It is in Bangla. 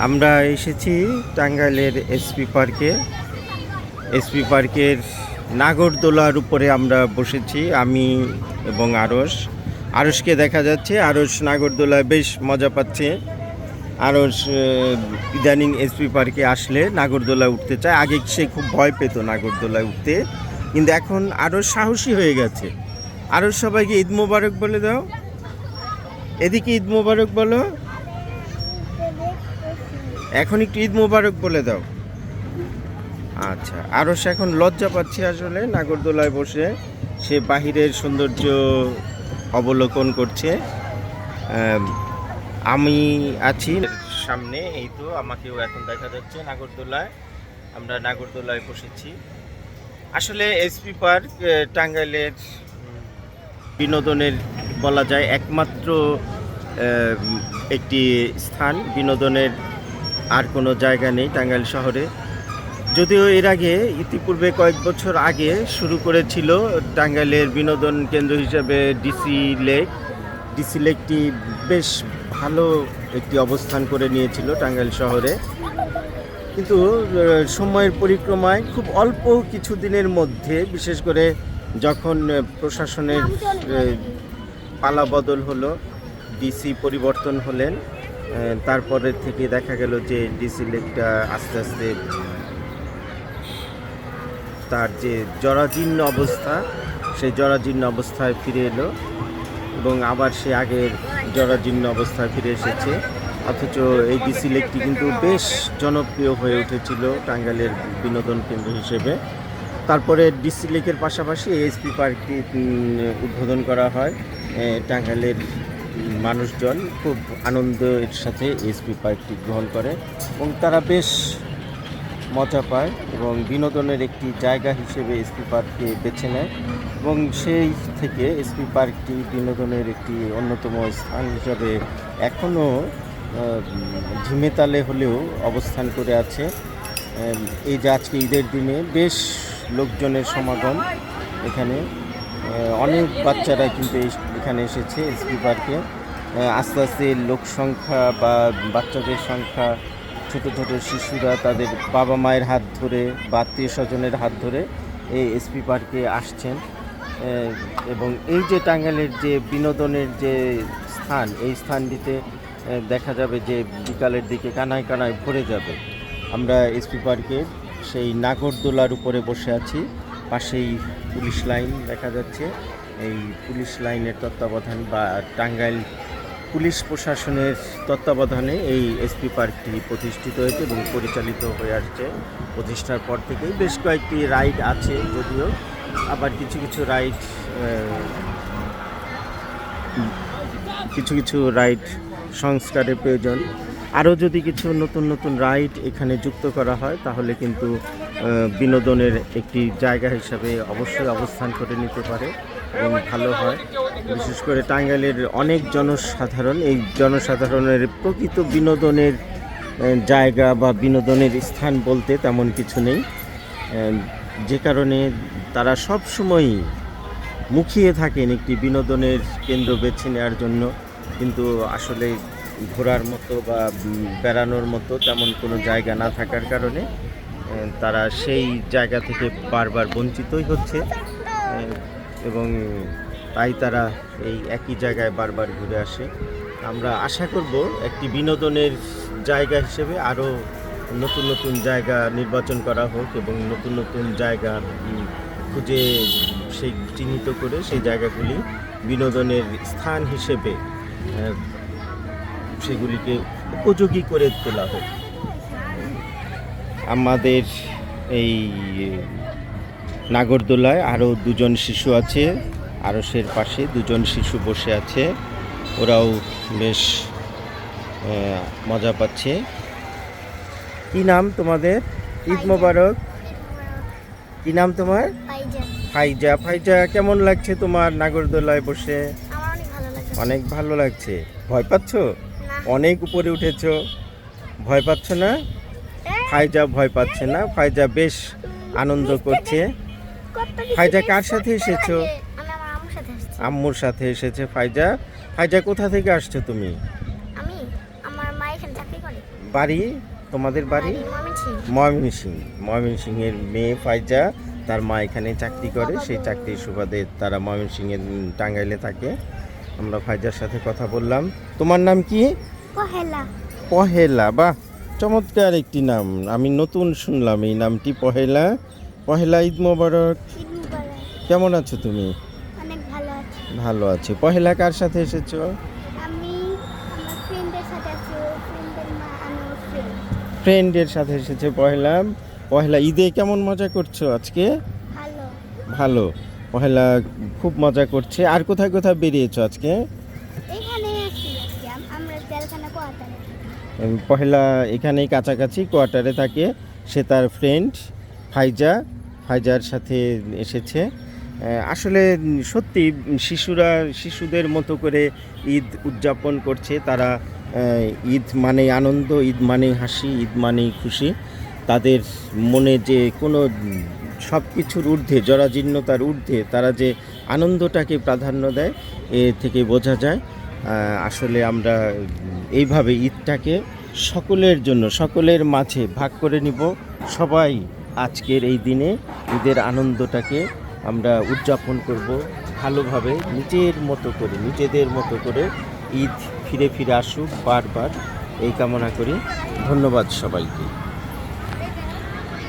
আমরা এসেছি টাঙ্গাইলের এসপি পার্কে। এসপি পার্কের নাগরদোলার উপরে আমরা বসেছি, আমি এবং আরশকে দেখা যাচ্ছে। আরশ নাগরদোলায় বেশ মজা পাচ্ছে। আরশ ইদানিং এসপি পার্কে আসলে নাগরদোলায় উঠতে চায়। আগে সে খুব ভয় পেত নাগরদোলায় উঠতে, কিন্তু এখন আরশ সাহসী হয়ে গেছে। আরশ সবাইকে ঈদ মোবারক বলে দাও। এদিকে ঈদ মোবারক বলো। এখন একটু ঈদ মোবারক বলে দাও। আচ্ছা, আরশ এখন লজ্জা পাচ্ছে আসলে নাগরদোলায় বসে। সে বাহিরের সৌন্দর্য অবলোকন করছে। আমি আছি সামনে, এই তো আমাকেও এখন দেখা যাচ্ছে নাগরদোলায়। আমরা নাগরদোলায় বসেছি। আসলে এসপি পার্ক টাঙ্গাইলের বিনোদনের বলা যায় একমাত্র একটি স্থান। বিনোদনের আর কোনো জায়গা নেই টাঙ্গাইল শহরে। যদিও এর আগে ইতিপূর্বে কয়েক বছর আগে শুরু করেছিল টাঙ্গাইলের বিনোদন কেন্দ্র হিসেবে ডিসি লেক। ডিসি লেকটি বেশ ভালো একটি অবস্থান করে নিয়েছিল টাঙ্গাইল শহরে, কিন্তু সময়ের পরিক্রমায় খুব অল্প কিছু দিনের মধ্যে, বিশেষ করে যখন প্রশাসনের পালা বদল হলো, ডিসি পরিবর্তন হলেন, তারপরে থেকে দেখা গেল যে ডিসি লেকটা আস্তে আস্তে তার যে জরাজীর্ণ অবস্থা, সেই জরাজীর্ণ অবস্থায় ফিরে এলো এবং আবার সে আগের জরাজীর্ণ অবস্থায় ফিরে এসেছে। অথচ এই ডিসি লেকটি কিন্তু বেশ জনপ্রিয় হয়ে উঠেছিল টাঙ্গাইলের বিনোদন কেন্দ্র হিসেবে। তারপরে ডিসি লেকের পাশাপাশি এসপি পার্কটি উদ্বোধন করা হয়। টাঙ্গাইলের মানুষজন খুব আনন্দের সাথে এসপি পার্কটি গ্রহণ করে এবং তারা বেশ মজা পায় এবং বিনোদনের একটি জায়গা হিসেবে এসপি পার্ককে বেছে নেয় এবং সেই থেকে এসপি পার্কটি বিনোদনের একটি অন্যতম স্থান হিসাবে এখনও ঝিমেতালে হলেও অবস্থান করে আছে। এই যে আজকে ঈদের দিনে বেশ লোকজনের সমাগম এখানে, অনেক বাচ্চারা কিন্তু এখানে এসেছে এসপি পার্কে। আস্তে আস্তে লোক সংখ্যা বা বাচ্চাদের সংখ্যা, ছোট ছোট শিশুরা তাদের বাবা মায়ের হাত ধরে বা আত্মীয় স্বজনের হাত ধরে এই এসপি পার্কে আসছেন এবং এই যে টাঙ্গাইলের যে বিনোদনের যে স্থান, এই স্থানটিতে দেখা যাবে যে বিকালের দিকে কানায় কানায় ভরে যাবে। আমরা এসপি পার্কের সেই নাগরদোলার উপরে বসে আছি, পাশেই পুলিশ লাইন দেখা যাচ্ছে। এই পুলিশ লাইনের তত্ত্বাবধান বা টাঙ্গাইল পুলিশ প্রশাসনের তত্ত্বাবধানে এই এসপি পার্কটি প্রতিষ্ঠিত হয়েছে এবং পরিচালিত হয়ে আসছে। প্রতিষ্ঠার পর থেকেই বেশ কয়েকটি রাইড আছে, যদিও আবার কিছু কিছু রাইড সংস্কারের প্রয়োজন। আরও যদি কিছু নতুন রাইড এখানে যুক্ত করা হয় তাহলে কিন্তু বিনোদনের একটি জায়গা হিসাবে অবশ্যই অবস্থান করে নিতে পারে এবং ভালো হয়। বিশেষ করে টাঙ্গাইলের অনেক জনসাধারণ, এই জনসাধারণের প্রকৃত বিনোদনের জায়গা বা বিনোদনের স্থান বলতে তেমন কিছু নেই, যে কারণে তারা সব সময়ই মুখিয়ে থাকেন একটি বিনোদনের কেন্দ্র বেছে নেওয়ার জন্য, কিন্তু আসলে ঘোরার মতো বা বেড়ানোর মতো তেমন কোনো জায়গা না থাকার কারণে তারা সেই জায়গা থেকে বারবার বঞ্চিতই হচ্ছে এবং তাই তারা এই একই জায়গায় বারবার ঘুরে আসে। আমরা আশা করব একটি বিনোদনের জায়গা হিসেবে আরও নতুন জায়গা নির্বাচন করা হোক এবং নতুন জায়গা খুঁজে সেই চিহ্নিত করে সেই জায়গাগুলি বিনোদনের স্থান হিসেবে সেগুলিকে উপযোগী করে তোলা হোক। আমাদের এই নাগরদোলায় আরও দুজন শিশু আছে, আরশের পাশে দুজন শিশু বসে আছে, ওরাও বেশ মজা পাচ্ছে। কি নাম তোমাদের? ঈদ মোবারক। কি নাম তোমার? ফাইজা। ফাইজা, কেমন লাগছে তোমার নাগরদোলায় বসে? অনেক ভালো লাগছে। ভয় পাচ্ছ? অনেক উপরে উঠেছো, ভয় পাচ্ছ না? ফাইজা ভয় পাচ্ছে না, ফাইজা বেশ আনন্দ করছে। ফাইজা কার সাথে এসেছো? আম্মুর সাথে এসেছে ফাইজা। ফাইজা, কোথা থেকে আসছো তুমি? বাড়ি, তোমাদের বাড়ি ময়মনসিংহের মেয়ে ফাইজা, তার মা এখানে চাকরি করে, সেই চাকরির সুবাদে তারা ময়মনসিংহের টাঙ্গাইলে থাকে। আমরা ফাইজার সাথে কথা বললাম। তোমার নাম কি? পহেলা। পহেলা, বাহ, চমৎকার একটি নাম, আমি নতুন শুনলাম এই নামটি, পহেলা। পহেলা, ঈদ মোবারক। ঈদ মুবারক। কেমন আছো তুমি? অনেক ভালো আছি। ভালো আছি। পহেলা কার সাথে এসেছো? আমি আমার ফ্রেন্ডের সাথে আছি, ওর ফ্রেন্ডের মা, আমি ওর ফ্রেন্ড। ফ্রেন্ডের সাথে এসেছে পহেলা। পহেলা, ঈদে কেমন মজা করছো আজকে? ভালো। ভালো। পহেলা খুব মজা করছে। আর কোথায় কোথায় বেরিয়েছো আজকে? এখানে আছি আজকে, আমরা জেলখানা কোয়ার্টারে। পহেলা এখানেই কাছাকাছি কোয়ার্টারে থাকে, সে তার ফ্রেন্ড ফাইজার সাথে এসেছে। আসলে সত্যি শিশুদের মতো করে ঈদ উদযাপন করছে তারা। ঈদ মানেই আনন্দ, ঈদ মানেই হাসি, ঈদ মানেই খুশি। তাদের মনে যে কোনো সব কিছুর ঊর্ধ্বে, জরাজীর্ণতার ঊর্ধ্বে তারা যে আনন্দটাকে প্রাধান্য দেয়, এ থেকে বোঝা যায়। আসলে আমরা এইভাবে ঈদটাকে সকলের জন্য, সকলের মাঝে ভাগ করে নিব। সবাই আজকের এই দিনে ঈদের আনন্দটাকে আমরা উদযাপন করব ভালোভাবে, নিজেদের মতো করে ঈদ ফিরে ফিরে আসুক বারবার, এই কামনা করি। ধন্যবাদ সবাইকে।